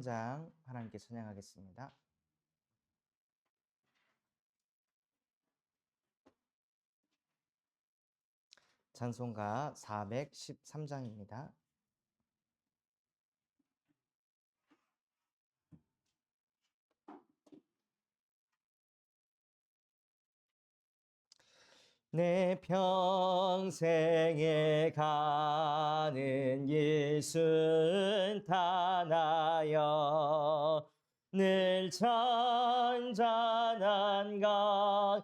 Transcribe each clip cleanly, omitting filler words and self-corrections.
3장 하나님께 찬양하겠습니다. 찬송가 413장입니다. 내 평생에 가는 예순 타나여 늘 잔잔한 강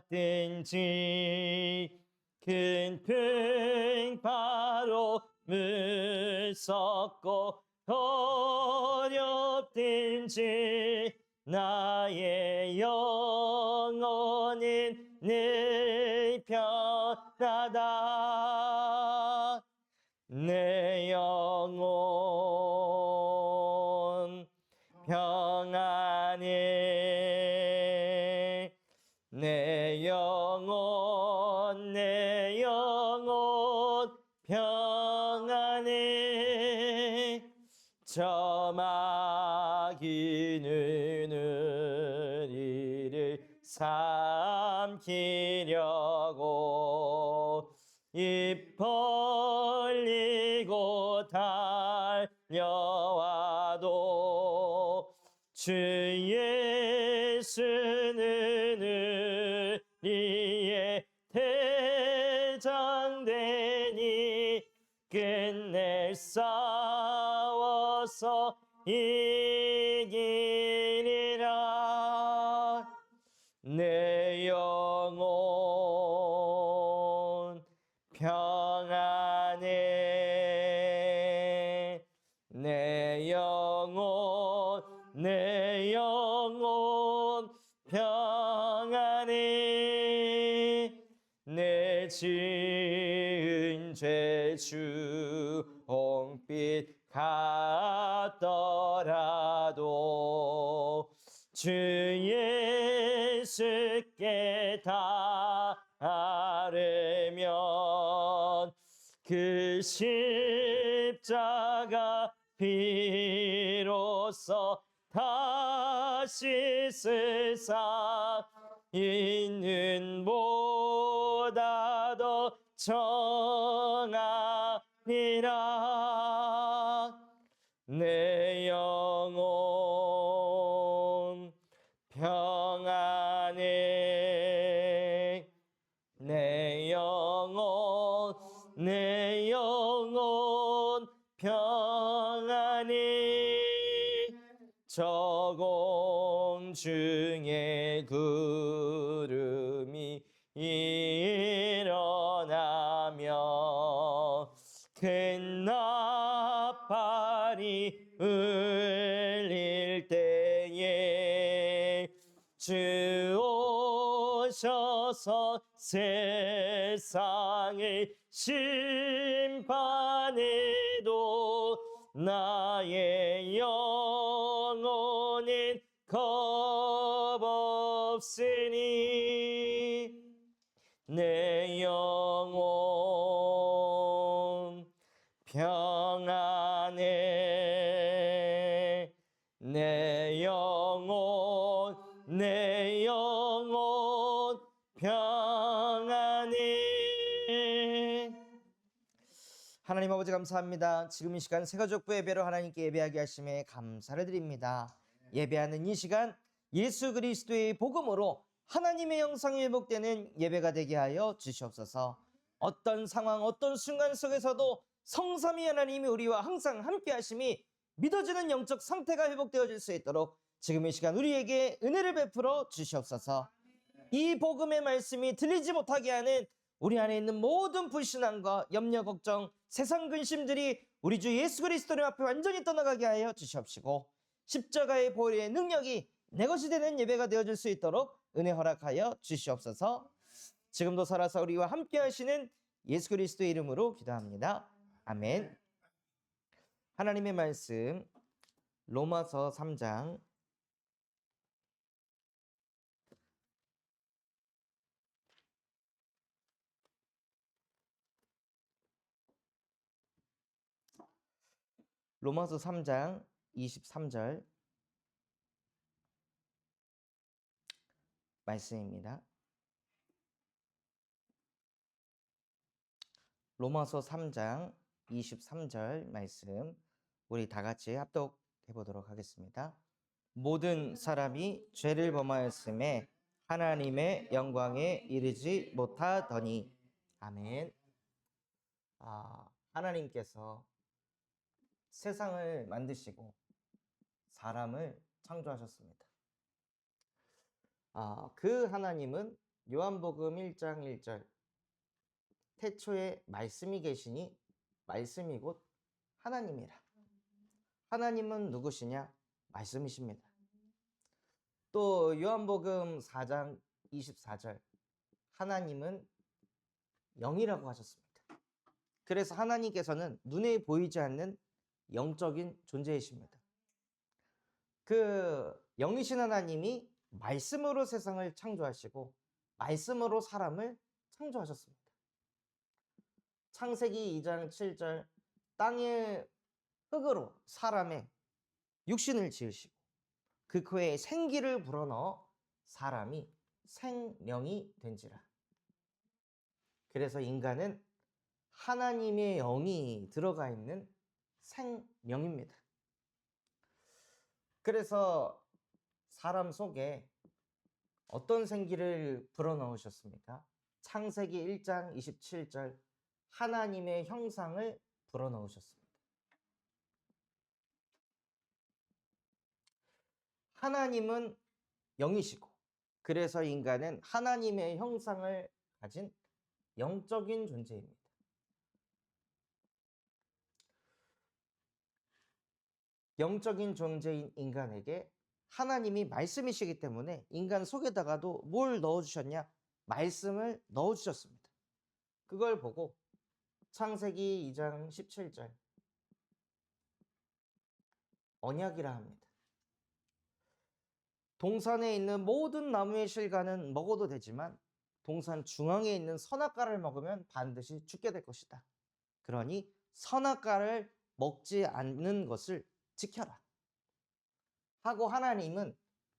같든지 큰 바로 물 섞고 어렵든지 나의 영혼은 늘 편하다. 내 영혼 평안해. 내 영혼 평안해. 저마귀는 우리를 삼키려고 입 벌리고 달려와도 주 예수는 우리의 대장되니 끝내 싸워서 이기리라. 내 영혼 평안해. 내 영혼 평안해. 내 지은 죄 주홍빛 같더라도 주 예수께 따르면 그 십자가 비로소 다시 세상 있는 보다 더 정하니라. 내 영혼 평안해. 내 영혼 평안해. 저공 중에 구름이 일어나며 큰 나팔이 울릴 때에 주 오셔서 세상을 심판해도 나의 영혼은 겁없으니. 내 영혼 평안해. 내 영혼 평안해. 하나님 아버지 감사합니다. 지금 이 시간 새가족부 예배로 하나님께 예배하게 하심에 감사를 드립니다. 예배하는 이 시간 예수 그리스도의 복음으로 하나님의 형상이 회복되는 예배가 되게 하여 주시옵소서. 어떤 상황 어떤 순간 속에서도 성삼위 하나님이 우리와 항상 함께 하심이 믿어지는 영적 상태가 회복되어질 수 있도록 지금 이 시간 우리에게 은혜를 베풀어 주시옵소서. 이 복음의 말씀이 들리지 못하게 하는 우리 안에 있는 모든 불신앙과 염려 걱정 세상 근심들이 우리 주 예수 그리스도님 앞에 완전히 떠나가게 하여 주시옵시고 십자가의 보혈의 능력이 내 것이 되는 예배가 되어질 수 있도록 은혜 허락하여 주시옵소서. 지금도 살아서 우리와 함께 하시는 예수 그리스도의 이름으로 기도합니다. 아멘. 하나님의 말씀 로마서 3장 3장 23절 말씀입니다. 로마서 3장 23절 말씀 우리 다 같이 합독해 보도록 하겠습니다. 모든 사람이 죄를 범하였음에 하나님의 영광에 이르지 못하더니. 아멘. 하나님께서 세상을 만드시고 사람을 창조하셨습니다. 그 하나님은 요한복음 1장 1절 태초에 말씀이 계시니 말씀이 곧 하나님이라. 하나님은 누구시냐? 말씀이십니다. 또 요한복음 4장 24절 하나님은 영이라고 하셨습니다. 그래서 하나님께서는 눈에 보이지 않는 영적인 존재이십니다. 그 영이신 하나님이 말씀으로 세상을 창조하시고 말씀으로 사람을 창조하셨습니다. 창세기 2장 7절 땅의 흙으로 사람의 육신을 지으시고 그 코에 생기를 불어넣어 사람이 생명이 된지라. 그래서 인간은 하나님의 영이 들어가 있는 생명입니다. 그래서 사람 속에 어떤 생기를 불어넣으셨습니까? 창세기 1장 27절 하나님의 형상을 불어넣으셨습니다. 하나님은 영이시고 그래서 인간은 하나님의 형상을 가진 영적인 존재입니다. 영적인 존재인 인간에게 하나님이 말씀이시기 때문에 인간 속에다가도 뭘 넣어주셨냐? 말씀을 넣어주셨습니다. 그걸 보고 창세기 2장 17절 언약이라 합니다. 동산에 있는 모든 나무의 실과는 먹어도 되지만 동산 중앙에 있는 선악과를 먹으면 반드시 죽게 될 것이다. 그러니 선악과를 먹지 않는 것을 지켜라 하고 하나님은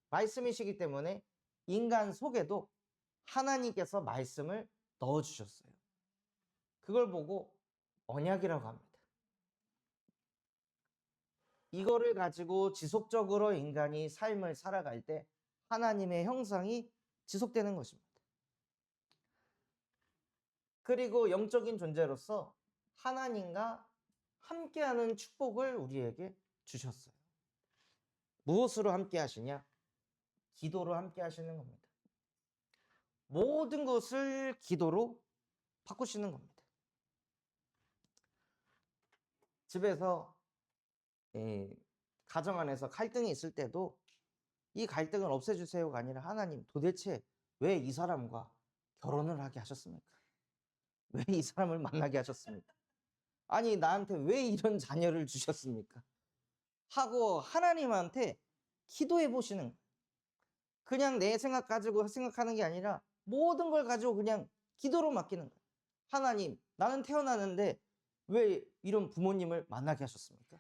말씀이시기 때문에 인간 속에도 하나님께서 말씀을 넣어주셨어요. 그걸 보고 언약이라고 합니다. 이거를 가지고 지속적으로 인간이 삶을 살아갈 때 하나님의 형상이 지속되는 것입니다. 그리고 영적인 존재로서 하나님과 함께하는 축복을 우리에게 주셨어요. 무엇으로 함께 하시냐? 기도로 함께 하시는 겁니다. 모든 것을 기도로 바꾸시는 겁니다. 집에서 가정 안에서 갈등이 있을 때도 이 갈등을 없애주세요가 아니라 하나님 도대체 왜 이 사람과 결혼을 하게 하셨습니까? 왜 이 사람을 만나게 하셨습니까? 아니 나한테 왜 이런 자녀를 주셨습니까? 하고 하나님한테 기도해 보시는 거예요. 그냥 내 생각 가지고 생각하는 게 아니라 모든 걸 가지고 그냥 기도로 맡기는 거예요. 하나님, 나는 태어나는데 왜 이런 부모님을 만나게 하셨습니까?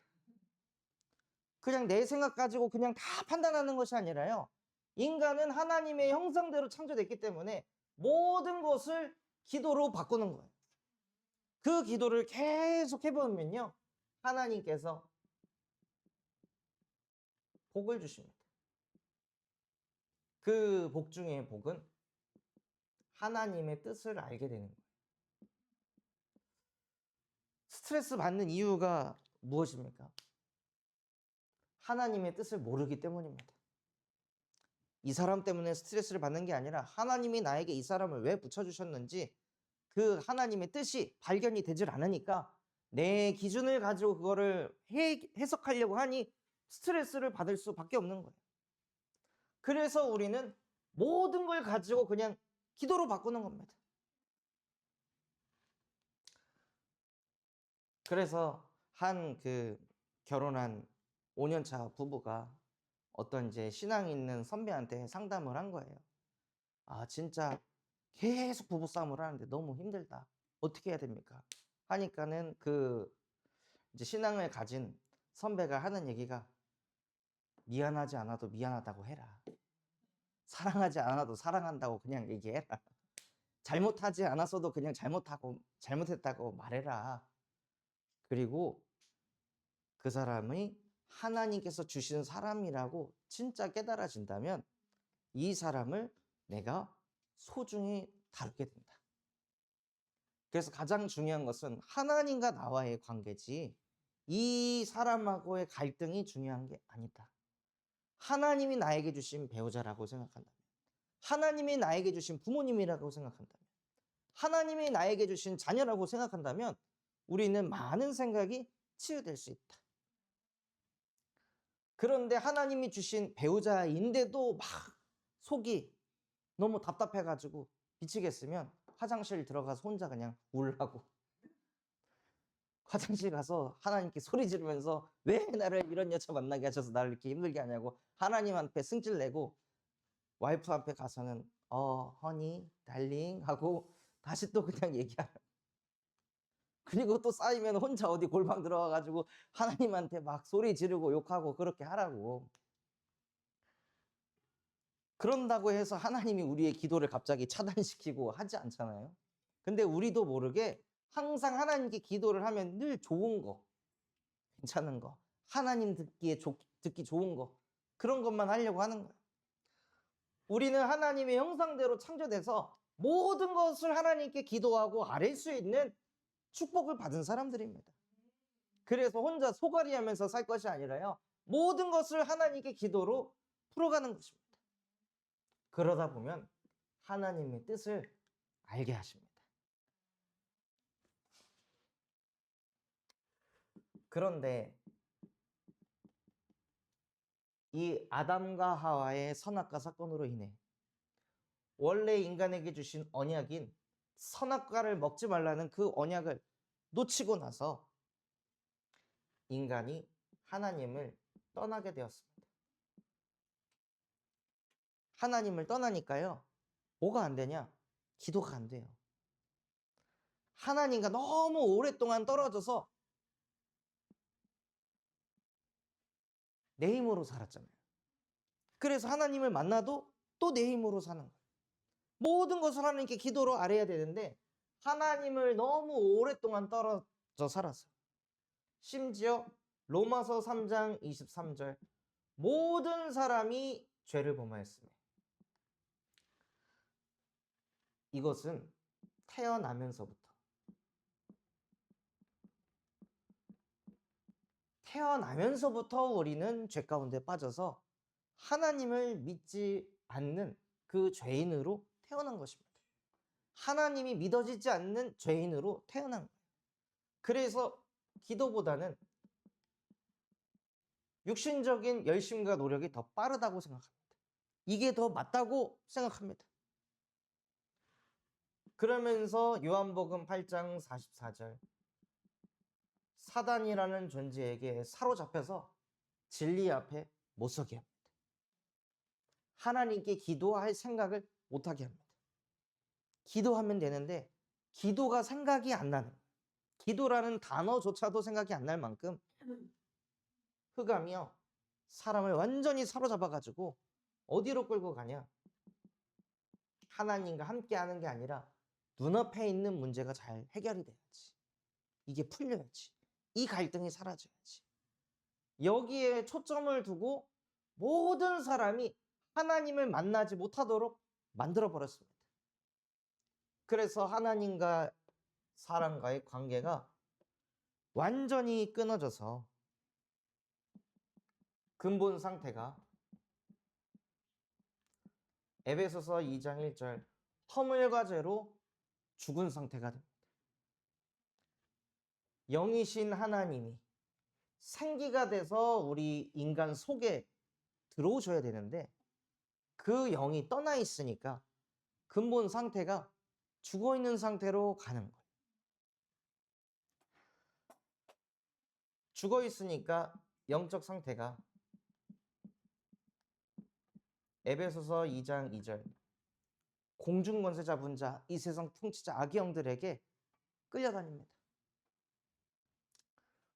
그냥 내 생각 가지고 그냥 다 판단하는 것이 아니라요. 인간은 하나님의 형상대로 창조됐기 때문에 모든 것을 기도로 바꾸는 거예요. 그 기도를 계속 해보면요. 하나님께서 복을 주십니다. 그 복 중에 복은 하나님의 뜻을 알게 되는 거예요. 스트레스 받는 이유가 무엇입니까? 하나님의 뜻을 모르기 때문입니다. 이 사람 때문에 스트레스를 받는 게 아니라 하나님이 나에게 이 사람을 왜 붙여주셨는지 그 하나님의 뜻이 발견이 되질 않으니까 내 기준을 가지고 그거를 해석하려고 하니 스트레스를 받을 수밖에 없는 거예요. 그래서 우리는 모든 걸 가지고 그냥 기도로 바꾸는 겁니다. 그래서 한 결혼한 5년차 부부가 어떤 이제 신앙 있는 선배한테 상담을 한 거예요. 진짜 계속 부부싸움을 하는데 너무 힘들다. 어떻게 해야 됩니까? 하니까는 이제 신앙을 가진 선배가 하는 얘기가 미안하지 않아도 미안하다고 해라. 사랑하지 않아도 사랑한다고 그냥 얘기해라. 잘못하지 않았어도 그냥 잘못했다고 말해라. 그리고 그 사람이 하나님께서 주신 사람이라고 진짜 깨달아진다면 이 사람을 내가 소중히 다루게 된다. 그래서 가장 중요한 것은 하나님과 나와의 관계지 이 사람하고의 갈등이 중요한 게 아니다. 하나님이 나에게 주신 배우자라고 생각한다면, 하나님이 나에게 주신 부모님이라고 생각한다면, 하나님이 나에게 주신 자녀라고 생각한다면 우리는 많은 생각이 치유될 수 있다. 그런데 하나님이 주신 배우자인데도 막 속이 너무 답답해가지고 미치겠으면 화장실 들어가서 혼자 그냥 울라고. 화장실 가서 하나님께 소리 지르면서 왜 나를 이런 여자 만나게 하셔서 나를 이렇게 힘들게 하냐고 하나님 앞에 승질 내고 와이프 앞에 가서는 허니, 달링 하고 다시 또 그냥 얘기하라. 그리고 또 쌓이면 혼자 어디 골방 들어가가지고 하나님한테 막 소리 지르고 욕하고 그렇게 하라고. 그런다고 해서 하나님이 우리의 기도를 갑자기 차단시키고 하지 않잖아요. 근데 우리도 모르게 항상 하나님께 기도를 하면 늘 좋은 거, 괜찮은 거, 하나님 듣기 좋은 거, 그런 것만 하려고 하는 거예요. 우리는 하나님의 형상대로 창조돼서 모든 것을 하나님께 기도하고 아뢰 수 있는 축복을 받은 사람들입니다. 그래서 혼자 소갈이 하면서 살 것이 아니라요, 모든 것을 하나님께 기도로 풀어가는 것입니다. 그러다 보면 하나님의 뜻을 알게 하십니다. 그런데 이 아담과 하와의 선악과 사건으로 인해 원래 인간에게 주신 언약인 선악과를 먹지 말라는 그 언약을 놓치고 나서 인간이 하나님을 떠나게 되었습니다. 하나님을 떠나니까요, 뭐가 안 되냐? 기도가 안 돼요. 하나님과 너무 오랫동안 떨어져서 내 힘으로 살았잖아요. 그래서 하나님을 만나도 또 내 힘으로 사는 거예요. 모든 것을 하나님께 기도로 아뢰야 되는데 하나님을 너무 오랫동안 떨어져 살았어요. 심지어 로마서 3장 23절 모든 사람이 죄를 범하였으며, 이것은 태어나면서부터 우리는 죄 가운데 빠져서 하나님을 믿지 않는 그 죄인으로 태어난 것입니다. 하나님이 믿어지지 않는 죄인으로 태어난 거예요. 그래서 기도보다는 육신적인 열심과 노력이 더 빠르다고 생각합니다. 이게 더 맞다고 생각합니다. 그러면서 요한복음 8장 44절 사단이라는 존재에게 사로잡혀서 진리 앞에 못 서게 합니다. 하나님께 기도할 생각을 못하게 합니다. 기도하면 되는데 기도가 생각이 안 나는, 기도라는 단어조차도 생각이 안 날 만큼 흑암이요, 사람을 완전히 사로잡아가지고 어디로 끌고 가냐? 하나님과 함께 하는 게 아니라 눈앞에 있는 문제가 잘 해결이 돼야지, 이게 풀려야지, 이 갈등이 사라져야지, 여기에 초점을 두고 모든 사람이 하나님을 만나지 못하도록 만들어 버렸습니다. 그래서 하나님과 사람과의 관계가 완전히 끊어져서 근본 상태가 에베소서 2장 1절 허물과 죄로 죽은 상태가 됩니다. 영이신 하나님이 생기가 돼서 우리 인간 속에 들어오셔야 되는데 그 영이 떠나 있으니까 근본 상태가 죽어 있는 상태로 가는 거예요. 죽어 있으니까 영적 상태가 에베소서 2장 2절 공중 권세 잡은 자, 이 세상 통치자 악의 영들에게 끌려다닙니다.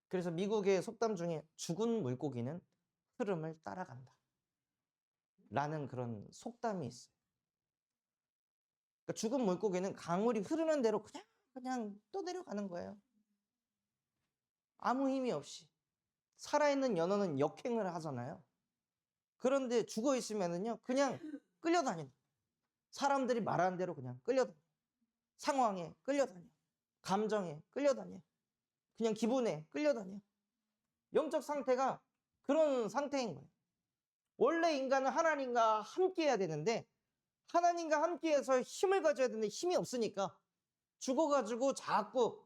그래서 미국의 속담 중에 죽은 물고기는 흐름을 따라간다 라는 그런 속담이 있어요. 그러니까 죽은 물고기는 강물이 흐르는 대로 그냥 떠내려가는 거예요. 아무 힘이 없이. 살아있는 연어는 역행을 하잖아요. 그런데 죽어 있으면은요 그냥 끌려다니는, 사람들이 말하는 대로 그냥 끌려다녀. 상황에 끌려다녀. 감정에 끌려다녀. 그냥 기분에 끌려다녀. 영적 상태가 그런 상태인 거예요. 원래 인간은 하나님과 함께 해야 되는데, 하나님과 함께해서 힘을 가져야 되는데 힘이 없으니까 죽어가지고 자꾸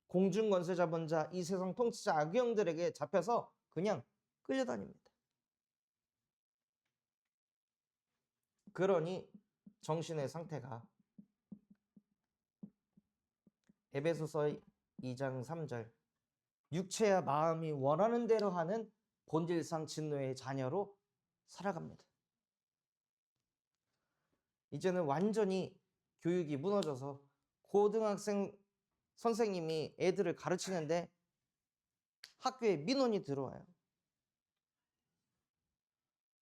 공중권세 잡은 자, 이 세상 통치자 악령들에게 잡혀서 그냥 끌려다닙니다. 그러니 정신의 상태가 에베소서 2장 3절 육체와 마음이 원하는 대로 하는 본질상 진노의 자녀로 살아갑니다. 이제는 완전히 교육이 무너져서 고등학생 선생님이 애들을 가르치는데 학교에 민원이 들어와요.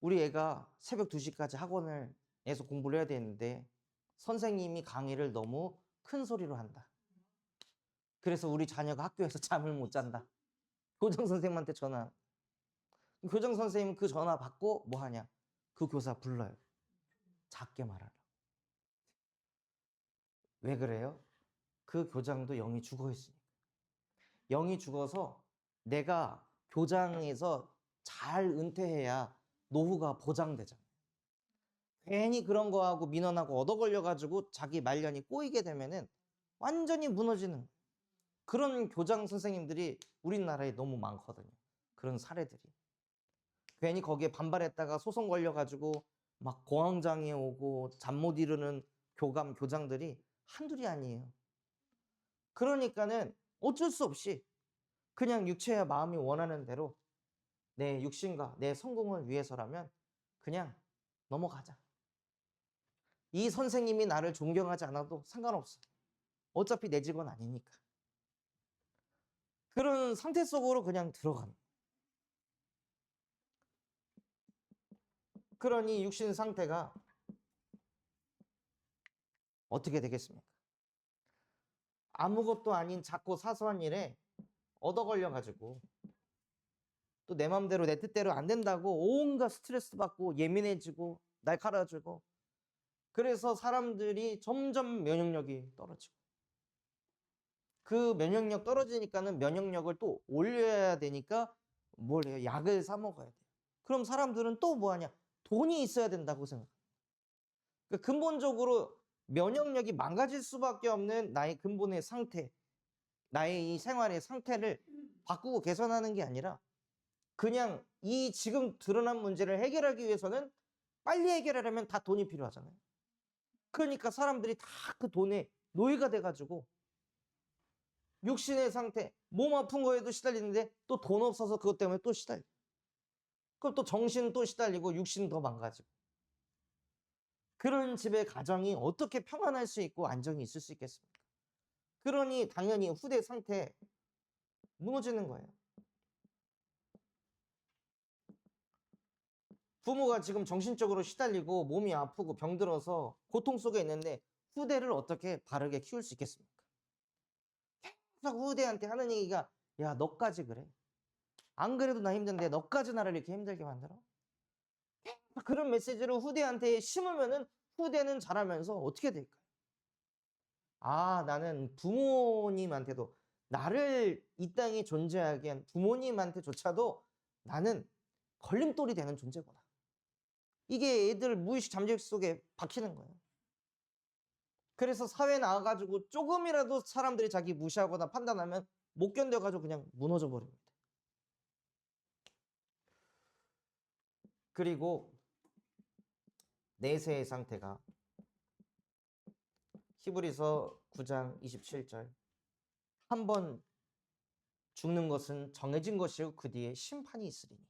우리 애가 새벽 2시까지 학원에서 공부를 해야 되는데 선생님이 강의를 너무 큰 소리로 한다. 그래서 우리 자녀가 학교에서 잠을 못 잔다. 교장 선생님한테 전화. 교장 선생님은 그 전화 받고 뭐 하냐? 그 교사 불러요. 작게 말하라. 왜 그래요? 그 교장도 영이 죽어 있으니까. 영이 죽어서 내가 교장에서 잘 은퇴해야 노후가 보장되잖아요. 괜히 그런 거하고 민원하고 얻어 걸려가지고 자기 말년이 꼬이게 되면은 완전히 무너지는 거예요. 그런 교장 선생님들이 우리나라에 너무 많거든요. 그런 사례들이. 괜히 거기에 반발했다가 소송 걸려가지고 막 공황장애 오고 잠 못 이루는 교감, 교장들이 한둘이 아니에요. 그러니까는 어쩔 수 없이 그냥 육체와 마음이 원하는 대로 내 육신과 내 성공을 위해서라면 그냥 넘어가자. 이 선생님이 나를 존경하지 않아도 상관없어. 어차피 내 직원 아니니까. 그런 상태 속으로 그냥 들어가는. 그러니 육신 상태가 어떻게 되겠습니까? 아무것도 아닌 작고 사소한 일에 얻어 걸려가지고 또 내 맘대로 내 뜻대로 안 된다고 온갖 스트레스 받고 예민해지고 날카로워지고, 그래서 사람들이 점점 면역력이 떨어지고, 그 면역력 떨어지니까는 면역력을 또 올려야 되니까 뭘 해요? 약을 사 먹어야 돼요. 그럼 사람들은 또 뭐 하냐? 돈이 있어야 된다고 생각해요. 그러니까 근본적으로 면역력이 망가질 수밖에 없는 나의 근본의 상태, 나의 이 생활의 상태를 바꾸고 개선하는 게 아니라 그냥 이 지금 드러난 문제를 해결하기 위해서는 빨리 해결하려면 다 돈이 필요하잖아요. 그러니까 사람들이 다 그 돈에 노예가 돼가지고 육신의 상태, 몸 아픈 거에도 시달리는데 또 돈 없어서 그것 때문에 또 시달려. 그럼 또 정신 또 시달리고 육신 더 망가지고. 그런 집의 가정이 어떻게 평안할 수 있고 안정이 있을 수 있겠습니까? 그러니 당연히 후대 상태 무너지는 거예요. 부모가 지금 정신적으로 시달리고 몸이 아프고 병들어서 고통 속에 있는데 후대를 어떻게 바르게 키울 수 있겠습니까? 계속 후대한테 하는 얘기가 야, 너까지 그래. 안 그래도 나 힘든데 너까지 나를 이렇게 힘들게 만들어? 그런 메시지를 후대한테 심으면은 후대는 자라면서 어떻게 될까요? 아, 나는 부모님한테도, 나를 이 땅에 존재하게 한 부모님한테조차도 나는 걸림돌이 되는 존재구나. 이게 애들 무의식 잠재력 속에 박히는 거예요. 그래서 사회에 나와가지고 조금이라도 사람들이 자기 무시하거나 판단하면 못 견뎌가지고 그냥 무너져 버립니다. 그리고 내세의 상태가 히브리서 9장 27절 한번 죽는 것은 정해진 것이고 그 뒤에 심판이 있으리니.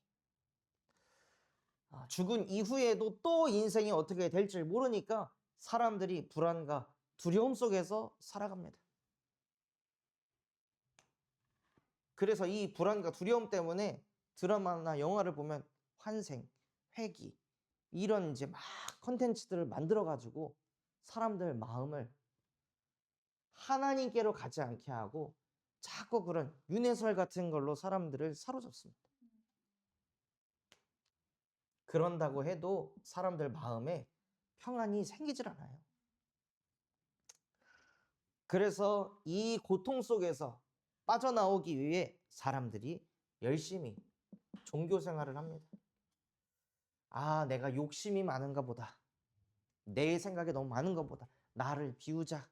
죽은 이후에도 또 인생이 어떻게 될지 모르니까 사람들이 불안과 두려움 속에서 살아갑니다. 그래서 이 불안과 두려움 때문에 드라마나 영화를 보면 환생, 회귀 이런 이제 막 컨텐츠들을 만들어 가지고 사람들 마음을 하나님께로 가지 않게 하고 자꾸 그런 윤회설 같은 걸로 사람들을 사로잡습니다. 그런다고 해도 사람들 마음에 평안이 생기질 않아요. 그래서 이 고통 속에서 빠져나오기 위해 사람들이 열심히 종교 생활을 합니다. 아, 내가 욕심이 많은가 보다. 내 생각이 너무 많은가 보다. 나를 비우자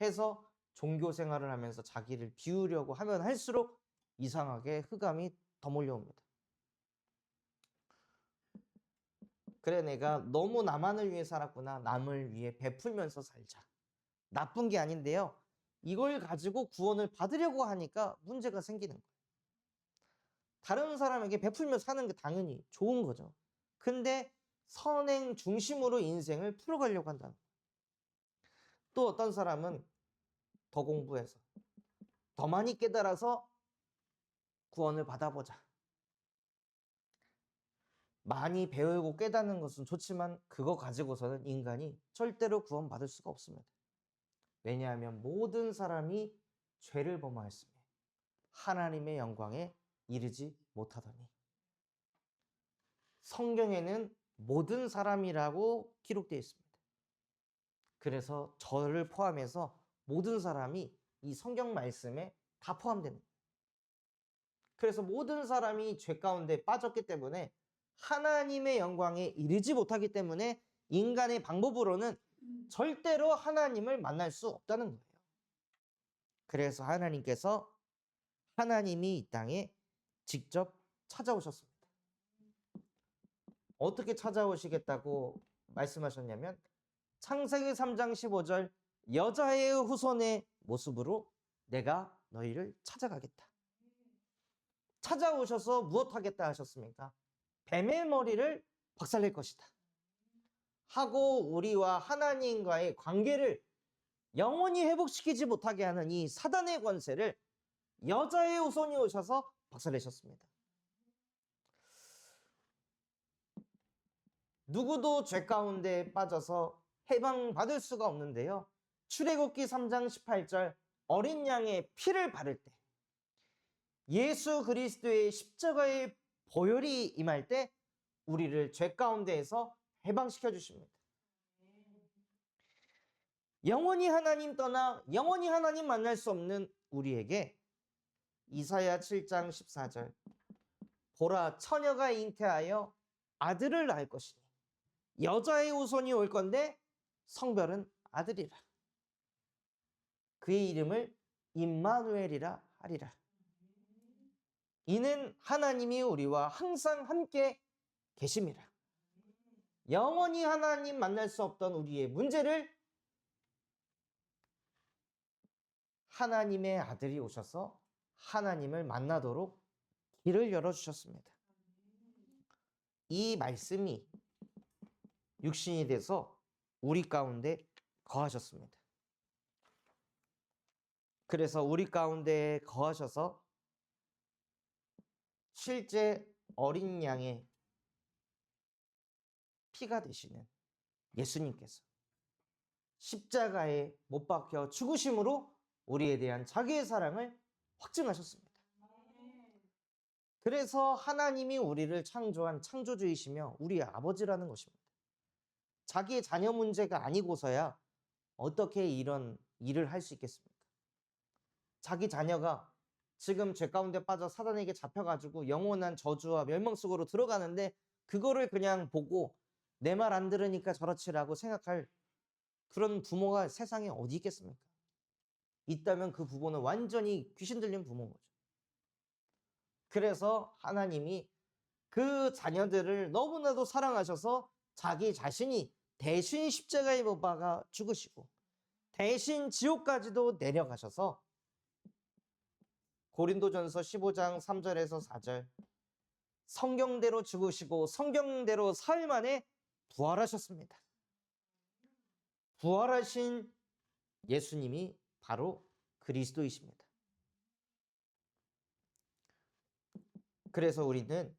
해서 종교 생활을 하면서 자기를 비우려고 하면 할수록 이상하게 흑암이 더 몰려옵니다. 그래, 내가 너무 나만을 위해 살았구나. 남을 위해 베풀면서 살자. 나쁜 게 아닌데요. 이걸 가지고 구원을 받으려고 하니까 문제가 생기는 거예요. 다른 사람에게 베풀며 사는 게 당연히 좋은 거죠. 근데 선행 중심으로 인생을 풀어가려고 한다는 거예요. 또 어떤 사람은 더 공부해서 더 많이 깨달아서 구원을 받아보자. 많이 배우고 깨닫는 것은 좋지만 그거 가지고서는 인간이 절대로 구원받을 수가 없습니다. 왜냐하면 모든 사람이 죄를 범하였으며 하나님의 영광에 이르지 못하더니. 성경에는 모든 사람이라고 기록되어 있습니다. 그래서 저를 포함해서 모든 사람이 이 성경 말씀에 다 포함되는 거예요. 그래서 모든 사람이 죄 가운데 빠졌기 때문에 하나님의 영광에 이르지 못하기 때문에 인간의 방법으로는 절대로 하나님을 만날 수 없다는 거예요. 그래서 하나님께서 하나님이 이 땅에 직접 찾아오셨습니다. 어떻게 찾아오시겠다고 말씀하셨냐면 창세기 3장 15절 여자의 후손의 모습으로 내가 너희를 찾아가겠다. 찾아오셔서 무엇하겠다 하셨습니까? 뱀의 머리를 박살낼 것이다 하고 우리와 하나님과의 관계를 영원히 회복시키지 못하게 하는 이 사단의 권세를 여자의 후손이 오셔서 박살내셨습니다. 누구도 죄 가운데 빠져서 해방받을 수가 없는데요. 출애굽기 3장 18절 어린 양의 피를 바를 때 예수 그리스도의 십자가의 보혈이 임할 때 우리를 죄 가운데에서 해방시켜 주십니다. 영원히 하나님 떠나 영원히 하나님 만날 수 없는 우리에게 이사야 7장 14절 보라 처녀가 잉태하여 아들을 낳을 것이니 여자의 후손이 올 건데 성별은 아들이라. 그의 이름을 임마누엘이라 하리라. 이는 하나님이 우리와 항상 함께 계심이라. 영원히 하나님 만날 수 없던 우리의 문제를 하나님의 아들이 오셔서 하나님을 만나도록 길을 열어주셨습니다. 이 말씀이 육신이 돼서 우리 가운데 거하셨습니다. 그래서 우리 가운데 거하셔서 실제 어린 양의 피가 되시는 예수님께서 십자가에 못 박혀 죽으심으로 우리에 대한 자기의 사랑을 확증하셨습니다. 그래서 하나님이 우리를 창조한 창조주이시며 우리의 아버지라는 것입니다. 자기의 자녀 문제가 아니고서야 어떻게 이런 일을 할 수 있겠습니까? 자기 자녀가 지금 죄 가운데 빠져 사단에게 잡혀가지고 영원한 저주와 멸망 속으로 들어가는데 그거를 그냥 보고 내 말 안 들으니까 저렇지라고 생각할 그런 부모가 세상에 어디 있겠습니까? 있다면 그 부모는 완전히 귀신 들린 부모인 거죠. 그래서 하나님이 그 자녀들을 너무나도 사랑하셔서 자기 자신이 대신 십자가에 못 박아 죽으시고 대신 지옥까지도 내려가셔서 고린도전서 15장 3절에서 4절 성경대로 죽으시고 성경대로 사흘 만에 부활하셨습니다. 부활하신 예수님이 바로 그리스도이십니다. 그래서 우리는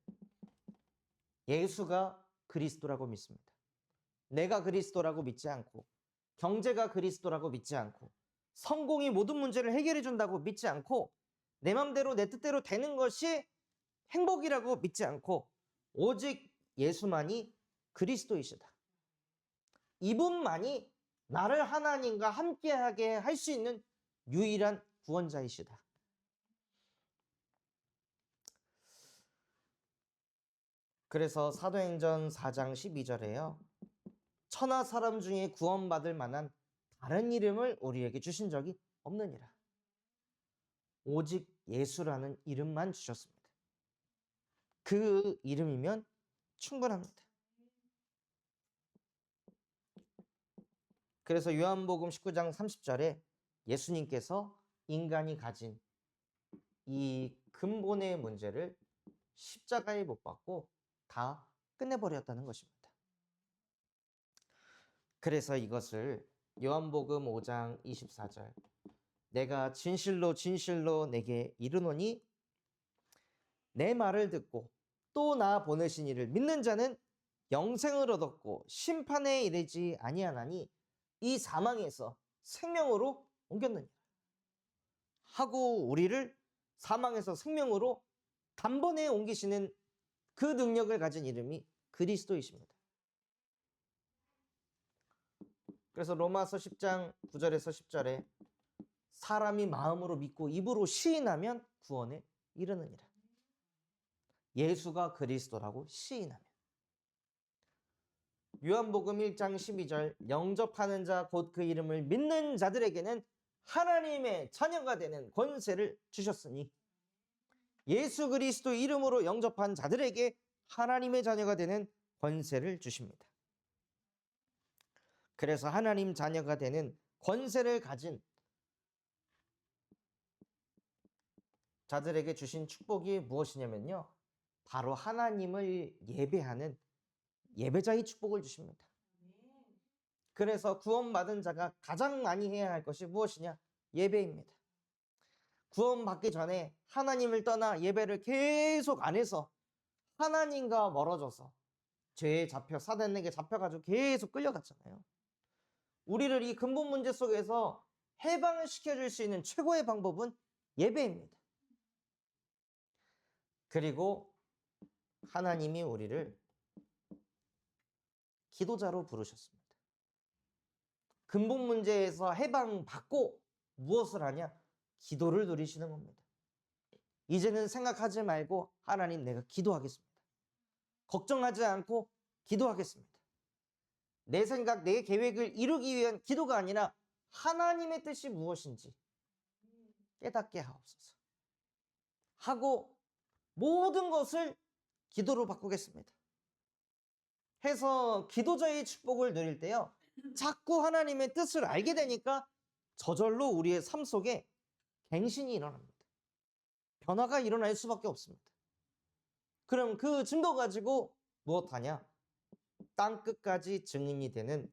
예수가 그리스도라고 믿습니다. 내가 그리스도라고 믿지 않고, 경제가 그리스도라고 믿지 않고, 성공이 모든 문제를 해결해 준다고 믿지 않고, 내 맘대로 내 뜻대로 되는 것이 행복이라고 믿지 않고, 오직 예수만이 그리스도이시다. 이분만이 나를 하나님과 함께하게 할 수 있는 유일한 구원자이시다. 그래서 사도행전 4장 12절에요. 천하 사람 중에 구원받을 만한 다른 이름을 우리에게 주신 적이 없느니라. 오직 예수라는 이름만 주셨습니다. 그 이름이면 충분합니다. 그래서 요한복음 19장 30절에 예수님께서 인간이 가진 이 근본의 문제를 십자가에 못 박고 다 끝내버렸다는 것입니다. 그래서 이것을 요한복음 5장 24절 내가 진실로 진실로 내게 이르노니 내 말을 듣고 또 나 보내신 이를 믿는 자는 영생을 얻었고 심판에 이르지 아니하나니 이 사망에서 생명으로 옮겼느니라 하고 우리를 사망에서 생명으로 단번에 옮기시는 그 능력을 가진 이름이 그리스도이십니다. 그래서 로마서 10장 9절에서 10절에 사람이 마음으로 믿고 입으로 시인하면 구원에 이르느니라. 예수가 그리스도라고 시인하면. 요한복음 1장 12절 영접하는 자 곧 그 이름을 믿는 자들에게는 하나님의 자녀가 되는 권세를 주셨으니 예수 그리스도 이름으로 영접한 자들에게 하나님의 자녀가 되는 권세를 주십니다. 그래서 하나님 자녀가 되는 권세를 가진 자들에게 주신 축복이 무엇이냐면요. 바로 하나님을 예배하는 예배자의 축복을 주십니다. 그래서 구원받은 자가 가장 많이 해야 할 것이 무엇이냐? 예배입니다. 구원받기 전에 하나님을 떠나 예배를 계속 안 해서 하나님과 멀어져서 죄에 잡혀 사단에게 잡혀가지고 계속 끌려갔잖아요. 우리를 이 근본 문제 속에서 해방을 시켜줄 수 있는 최고의 방법은 예배입니다. 그리고 하나님이 우리를 기도자로 부르셨습니다. 근본 문제에서 해방받고 무엇을 하냐? 기도를 누리시는 겁니다. 이제는 생각하지 말고 하나님 내가 기도하겠습니다. 걱정하지 않고 기도하겠습니다. 내 생각, 내 계획을 이루기 위한 기도가 아니라 하나님의 뜻이 무엇인지 깨닫게 하옵소서 하고 모든 것을 기도로 바꾸겠습니다. 해서 기도자의 축복을 누릴 때요. 자꾸 하나님의 뜻을 알게 되니까 저절로 우리의 삶 속에 갱신이 일어납니다. 변화가 일어날 수밖에 없습니다. 그럼 그 증거 가지고 무엇하냐? 땅끝까지 증인이 되는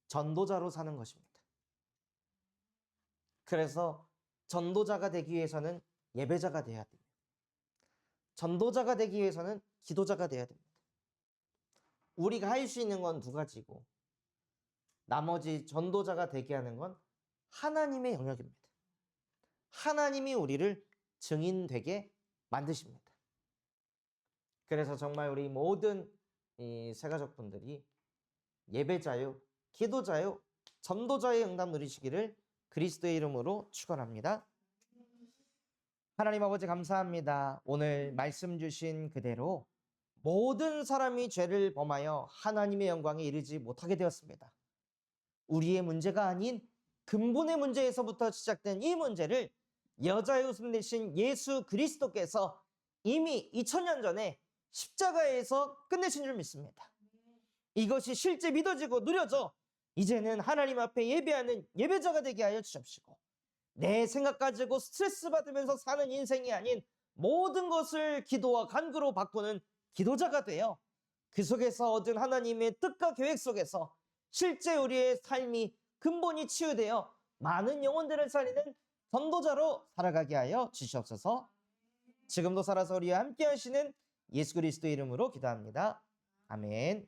전도자로 사는 것입니다. 그래서 전도자가 되기 위해서는 예배자가 되어야 됩니다. 전도자가 되기 위해서는 기도자가 되어야 됩니다. 우리가 할 수 있는 건 두 가지고 나머지 전도자가 되게 하는 건 하나님의 영역입니다. 하나님이 우리를 증인되게 만드십니다. 그래서 정말 우리 모든 이 새가족분들이 예배자요, 기도자요, 전도자의 응답 누리시기를 그리스도의 이름으로 축원합니다. 하나님 아버지 감사합니다. 오늘 말씀 주신 그대로 모든 사람이 죄를 범하여 하나님의 영광에 이르지 못하게 되었습니다. 우리의 문제가 아닌 근본의 문제에서부터 시작된 이 문제를 여자의 웃음 대신 예수 그리스도께서 이미 2000년 전에 십자가에서 끝내신 줄 믿습니다. 이것이 실제 믿어지고 누려져 이제는 하나님 앞에 예배하는 예배자가 되게 하여 주십시고 내 생각 가지고 스트레스 받으면서 사는 인생이 아닌 모든 것을 기도와 간구로 바꾸는 기도자가 되어 그 속에서 얻은 하나님의 뜻과 계획 속에서 실제 우리의 삶이 근본이 치유되어 많은 영혼들을 살리는 전도자로 살아가게 하여 주시옵소서. 지금도 살아서 우리와 함께 하시는 예수 그리스도의 이름으로 기도합니다. 아멘.